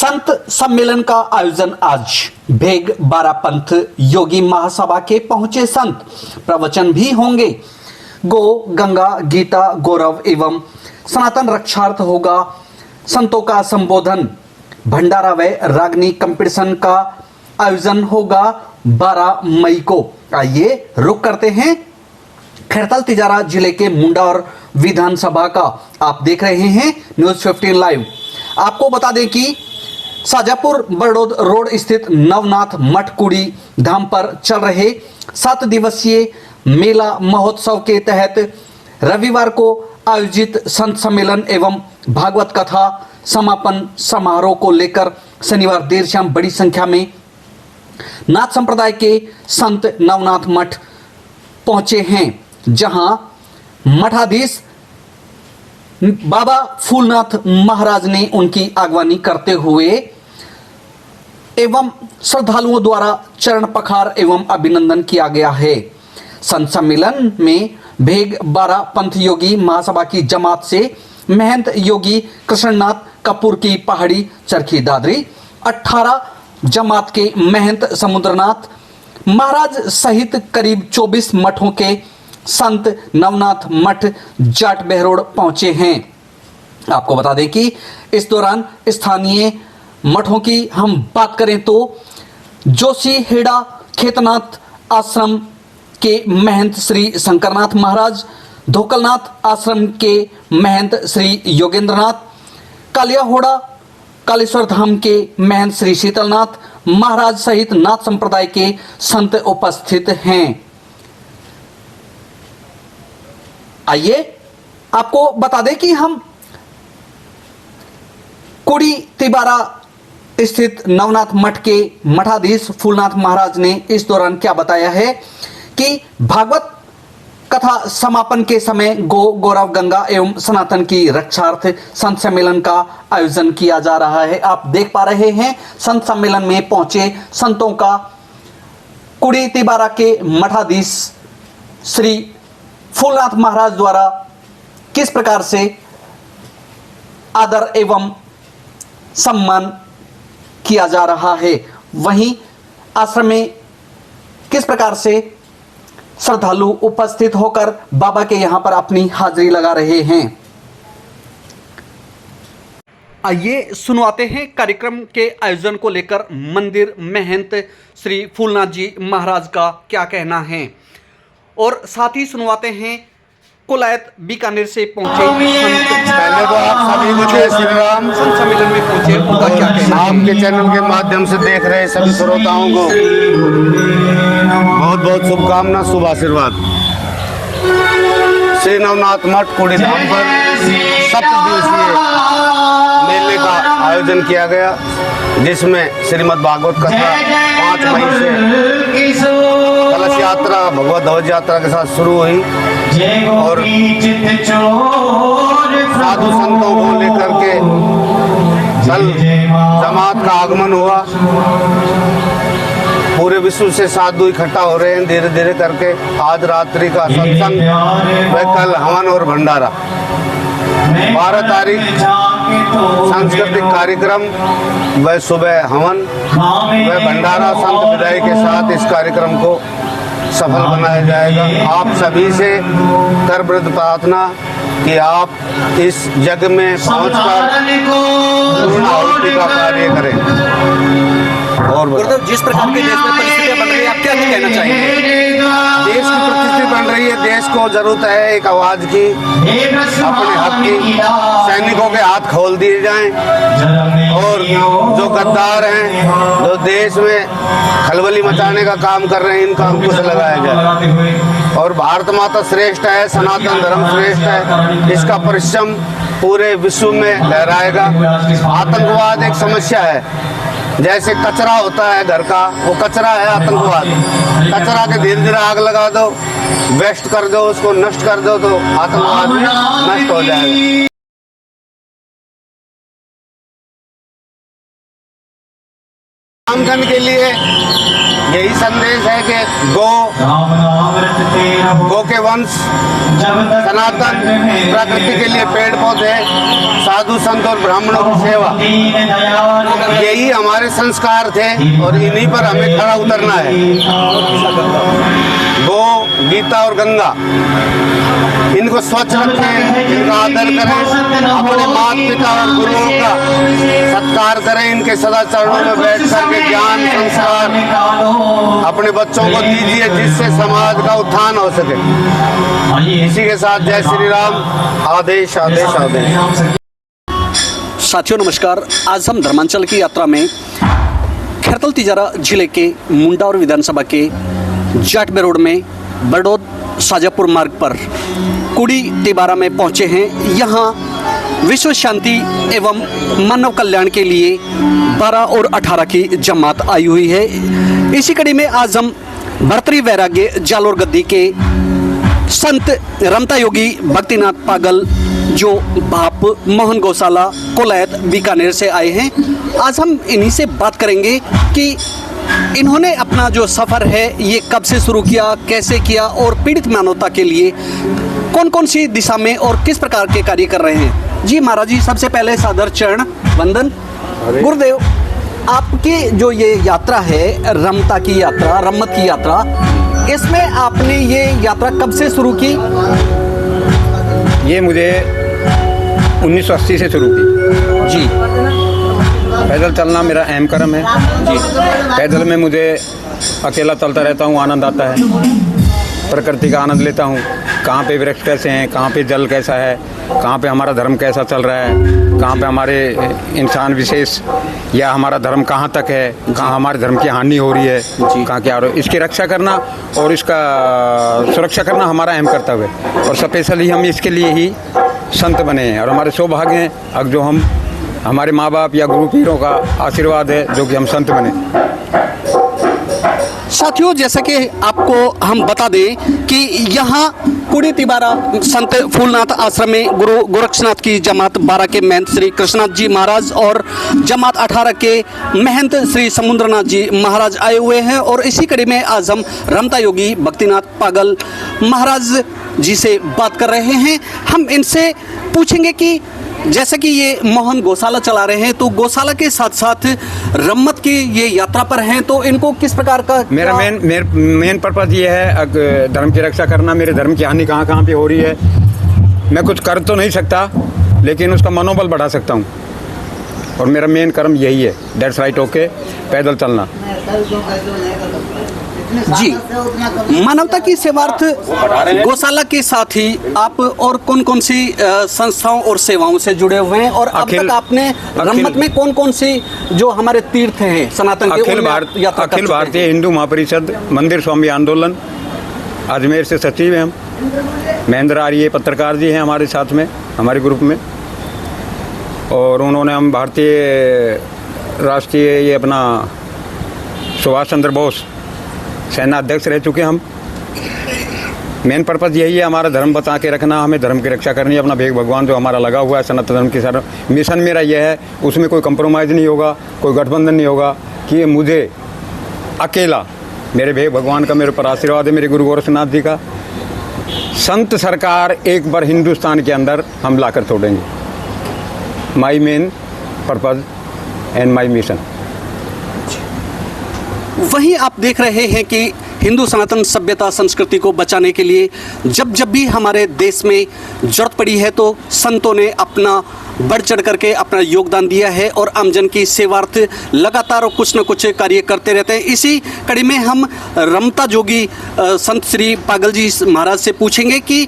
संत सम्मेलन का आयोजन आज भेग बारा पंथ योगी महासभा के पहुंचे संत प्रवचन भी होंगे। गो गंगा गीता गौरव एवं सनातन रक्षार्थ होगा संतों का संबोधन। भंडारा व रागनी कंपटीशन का आयोजन होगा 12 मई को। आइए रुक करते हैं खैरताल तिजारा जिले के मुंडा और विधानसभा का। आप देख रहे हैं न्यूज 15 लाइव। आपको बता दें कि शाजापुर बड़ौद रोड स्थित नवनाथ मठ कुड़ी धाम पर चल रहे 7 दिवसीय मेला महोत्सव के तहत रविवार को आयोजित संत सम्मेलन एवं भागवत कथा समापन समारोह को लेकर शनिवार देर शाम बड़ी संख्या में नाथ संप्रदाय के संत नवनाथ मठ पहुंचे हैं, जहां मठाधीश बाबा फूलनाथ महाराज ने उनकी अगवानी करते हुए एवं श्रद्धालुओं द्वारा चरण पखार एवं अभिनंदन किया गया है। संत सम्मेलन में भेग 12 पंथ योगी महासभा की जमात से महंत योगी कृष्णनाथ कपूर की पहाड़ी चरखी दादरी, 18 जमात के महंत समुद्रनाथ महाराज सहित करीब 24 मठों के संत नवनाथ मठ जाट बहरोड पहुंचे हैं। आपको बता दें कि इस दौरान स्थानीय मठों की हम बात करें तो जोशी हेड़ा खेतनाथ आश्रम के महंत श्री शंकरनाथ महाराज, धोकलनाथ आश्रम के महंत श्री योगेंद्रनाथ, कालियाहोड़ा कालेश्वर धाम के महंत श्री शीतलनाथ महाराज सहित नाथ संप्रदाय के संत उपस्थित हैं। आइए आपको बता दें कि हम कुड़ी तिबारा स्थित नवनाथ मठ के मठाधीश फूलनाथ महाराज ने इस दौरान क्या बताया है कि भागवत कथा समापन के समय गो गौरव गंगा एवं सनातन की रक्षार्थ संत सम्मेलन का आयोजन किया जा रहा है। आप देख पा रहे हैं संत सम्मेलन में पहुंचे संतों का कुड़ी तिबारा के मठाधीश श्री फूलनाथ महाराज द्वारा किस प्रकार से आदर एवं सम्मान किया जा रहा है, वहीं आश्रम में किस प्रकार से श्रद्धालु उपस्थित होकर बाबा के यहां पर अपनी हाजिरी लगा रहे हैं। आइए सुनवाते हैं कार्यक्रम के आयोजन को लेकर मंदिर महंत श्री फूलनाथ जी महाराज का क्या कहना है, और साथ ही सुनवाते हैं कुलायत बीकानेर से पहुंचे पहले तो आप सभी को जय श्री राम। संत सम्मेलन में पहुंचे, उनका क्या कहना है। आपके चैनल के माध्यम से देख रहे सभी श्रोताओं को बहुत बहुत शुभकामना, शुभ आशीर्वाद। श्री नवनाथ मठ कुड़ी धाम पर 7 दिवसीय मेले का आयोजन किया गया, जिसमें श्रीमद् भागवत कथा 5 मई से कलश यात्रा भगवत ध्वज यात्रा के साथ शुरू हुई और साधु संतों को लेकर के कल जमात का आगमन हुआ। पूरे विश्व से साधु इकट्ठा हो रहे हैं धीरे धीरे करके। आज रात्रि का सत्संग व कल हवन और भंडारा, 12 तारीख सांस्कृतिक कार्यक्रम व सुबह हवन व भंडारा संत विदाई के साथ इस कार्यक्रम को सफल बनाया जाएगा। आप सभी से करबद्ध प्रार्थना कि आप इस जग में पहुंचकर पूर्ण आहुति का कार्य करें। और गुरुदेव, जिस प्रकार के देश में परिस्थितियां बन रही है, आप क्या कहना चाहेंगे। देश की परिस्थिति बन रही है, देश को जरूरत है एक आवाज की, अपने हक की। सैनिकों के हाथ खोल दिए जाएं और जो गद्दार हैं, जो देश में खलबली मचाने का काम कर रहे हैं, इनका अंकुश लगाया जाए। और भारत माता श्रेष्ठ है, सनातन धर्म श्रेष्ठ है, इसका परिश्रम पूरे विश्व में लहराएगा। आतंकवाद एक समस्या है, जैसे कचरा होता है घर का, वो कचरा है आतंकवाद। कचरा के धीरे धीरे आग लगा दो, वेस्ट कर दो, उसको नष्ट कर दो, तो आतंकवाद नष्ट हो जाएगा। रामजन के लिए यही संदेश है कि गो गो के वंश, सनातन प्रकृति के लिए पेड़ पौधे, साधु संत और ब्राह्मणों की सेवा, यही हमारे संस्कार थे और इन्हीं पर हमें खड़ा उतरना है। गो, गीता और गंगा, इनको स्वच्छ रखें, इनका आदर करें, अपने माता पिता और गुरुओं का सत्कार करें, इनके सदा चरणों में बैठ करके ज्ञान संस्कार अपने बच्चों को दीजिए, जिससे समाज का उत्थान हो सके। इसी के साथ जय श्री राम। आदेश आदेश आदेश। साथियों नमस्कार। आज हम धर्मांचल की यात्रा में खैरतल तिजारा जिले के मुंडावर विधानसभा के जाटबे रोड में बड़ौद शाजापुर मार्ग पर कुड़ी तिबारा में पहुंचे हैं। यहाँ विश्व शांति एवं मानव कल्याण के लिए 12 और 18 की जमात आई हुई है। इसी कड़ी में आज हम भर्तरी वैराग्य जालोर गद्दी के संत रमता योगी भक्तिनाथ पागल जो बाप मोहन गौशाला कोलैत बीकानेर से आए हैं। आज हम इन्हीं से बात करेंगे कि इन्होंने अपना जो सफ़र है ये कब से शुरू किया, कैसे किया और पीड़ित मानवता के लिए कौन कौन सी दिशा में और किस प्रकार के कार्य कर रहे हैं। जी महाराज जी, सबसे पहले सादर चरण वंदन। गुरुदेव, आपकी जो ये यात्रा है रमता की यात्रा, रम्मत की यात्रा, इसमें आपने ये यात्रा कब से शुरू की? ये मुझे 1980 से शुरू की जी। पैदल चलना मेरा अहम कर्म है जी। पैदल में मुझे अकेला चलता रहता हूँ, आनंद आता है, प्रकृति का आनंद लेता हूँ। कहाँ पे वृक्ष कैसे हैं, कहाँ पे जल कैसा है, कहाँ पे हमारा धर्म कैसा चल रहा है, कहाँ पे हमारे इंसान विशेष या हमारा धर्म कहाँ तक है, कहाँ हमारे धर्म की हानि हो रही है, कहाँ क्या हो रहा है, इसकी रक्षा करना और इसका सुरक्षा करना हमारा अहम कर्तव्य है। और स्पेशली हम इसके लिए ही संत बने हैं और हमारे सौभाग्य हैं अब जो हम हमारे माँ बाप या गुरु पीरों का आशीर्वाद है जो कि हम संत बने। साथियों, जैसा कि आपको हम बता दें कि यहाँ कुड़ी तिबारा संत फूलनाथ आश्रम में गुरु गोरक्षनाथ की जमात 12 के महंत श्री कृष्णनाथ जी महाराज और जमात 18 के महंत श्री समुद्रनाथ जी महाराज आए हुए हैं। और इसी कड़ी में आज हम रमता योगी भक्तिनाथ पागल महाराज जी से बात कर रहे हैं। हम इनसे पूछेंगे कि जैसे कि ये मोहन गौशाला चला रहे हैं, तो गौशाला के साथ साथ रम्मत की ये यात्रा पर हैं, तो इनको किस प्रकार का मेरा मेन पर्पज ये है धर्म की रक्षा करना। मेरे धर्म की हानि कहाँ कहाँ पे हो रही है, मैं कुछ कर तो नहीं सकता लेकिन उसका मनोबल बढ़ा सकता हूँ और मेरा मेन कर्म यही है। That's right. ओके, पैदल चलना जी। मानवता की सेवार्थ गौशाला के साथ ही आप और कौन कौन सी संस्थाओं और सेवाओं से जुड़े हुए हैं और अब तक आपने रम्मत में कौन कौन सी जो हमारे तीर्थ हैं सनातन के अखिल भारतीय हिंदू महापरिषद मंदिर स्वामी आंदोलन अजमेर से सचिव हैं हम। महेंद्र आर्य पत्रकार जी हैं हमारे साथ में, हमारे ग्रुप में, और उन्होंने हम भारतीय राष्ट्रीय ये अपना सुभाष चंद्र बोस सेना अध्यक्ष रह चुके हम। मेन पर्पज़ यही है हमारा धर्म बचा के रखना, हमें धर्म की रक्षा करनी है। अपना भेग भगवान जो हमारा लगा हुआ है सनातन धर्म के साथ मिशन मेरा यह है, उसमें कोई कंप्रोमाइज़ नहीं होगा, कोई गठबंधन नहीं होगा कि मुझे अकेला, मेरे भेग भगवान का मेरे पर आशीर्वाद है, मेरे गुरु गोरक्षनाथ जी का। संत सरकार एक बार हिंदुस्तान के अंदर हम ला कर छोड़ेंगे। My main purpose and my mission. वहीं आप देख रहे हैं कि हिंदू सनातन सभ्यता संस्कृति को बचाने के लिए जब भी हमारे देश में जरूरत पड़ी है तो संतों ने अपना बढ़ चढ़ करके अपना योगदान दिया है और आमजन की सेवार्थ लगातार कुछ न कुछ कार्य करते रहते हैं। इसी कड़ी में हम रमता जोगी संत श्री पागल जी महाराज से पूछेंगे कि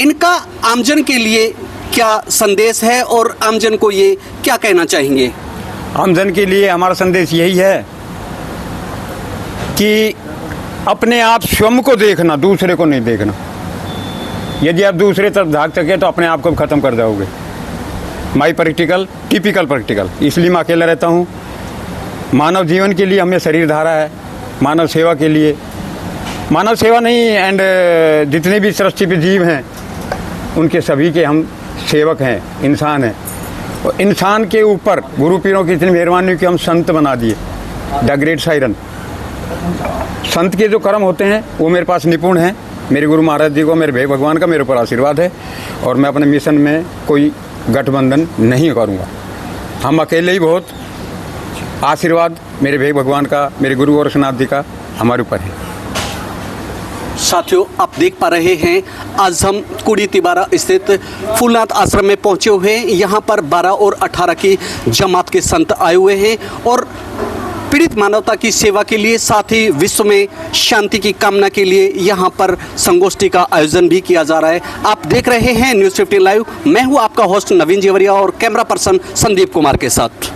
इनका आमजन के लिए क्या संदेश है और आमजन को ये क्या कहना चाहेंगे। आमजन के लिए हमारा संदेश यही है कि अपने आप स्वयं को देखना, दूसरे को नहीं देखना। यदि आप दूसरे तरफ भाग सके तो अपने आप को ख़त्म कर जाओगे। माई प्रैक्टिकल, टिपिकल प्रैक्टिकल, इसलिए मैं अकेला रहता हूँ। मानव जीवन के लिए हमें शरीर धारा है, मानव सेवा के लिए, मानव सेवा नहीं एंड जितने भी सृष्टि पे जीव हैं उनके सभी के हम सेवक हैं, इंसान हैं। और इंसान के ऊपर गुरु पीरों की इतनी मेहरबानी कि हम संत बना दिए। द ग्रेट साइरन संत के जो कर्म होते हैं वो मेरे पास निपुण हैं मेरे गुरु महाराज जी को, मेरे भाई भगवान का मेरे ऊपर आशीर्वाद है और मैं अपने मिशन में कोई गठबंधन नहीं करूँगा। हम अकेले ही बहुत, आशीर्वाद मेरे भाई भगवान का, मेरे गुरु गोरखनाथ जी का हमारे ऊपर है। साथियों, आप देख पा रहे हैं आज हम कुड़ी तिबारा स्थित फूलनाथ आश्रम में पहुंचे हुए हैं। यहाँ पर 12 और 18 की जमात के संत आए हुए हैं और पीड़ित मानवता की सेवा के लिए, साथ ही विश्व में शांति की कामना के लिए यहाँ पर संगोष्ठी का आयोजन भी किया जा रहा है। आप देख रहे हैं न्यूज़ 15 लाइव। मैं हूँ आपका होस्ट नवीन जेवरिया और कैमरा पर्सन संदीप कुमार के साथ।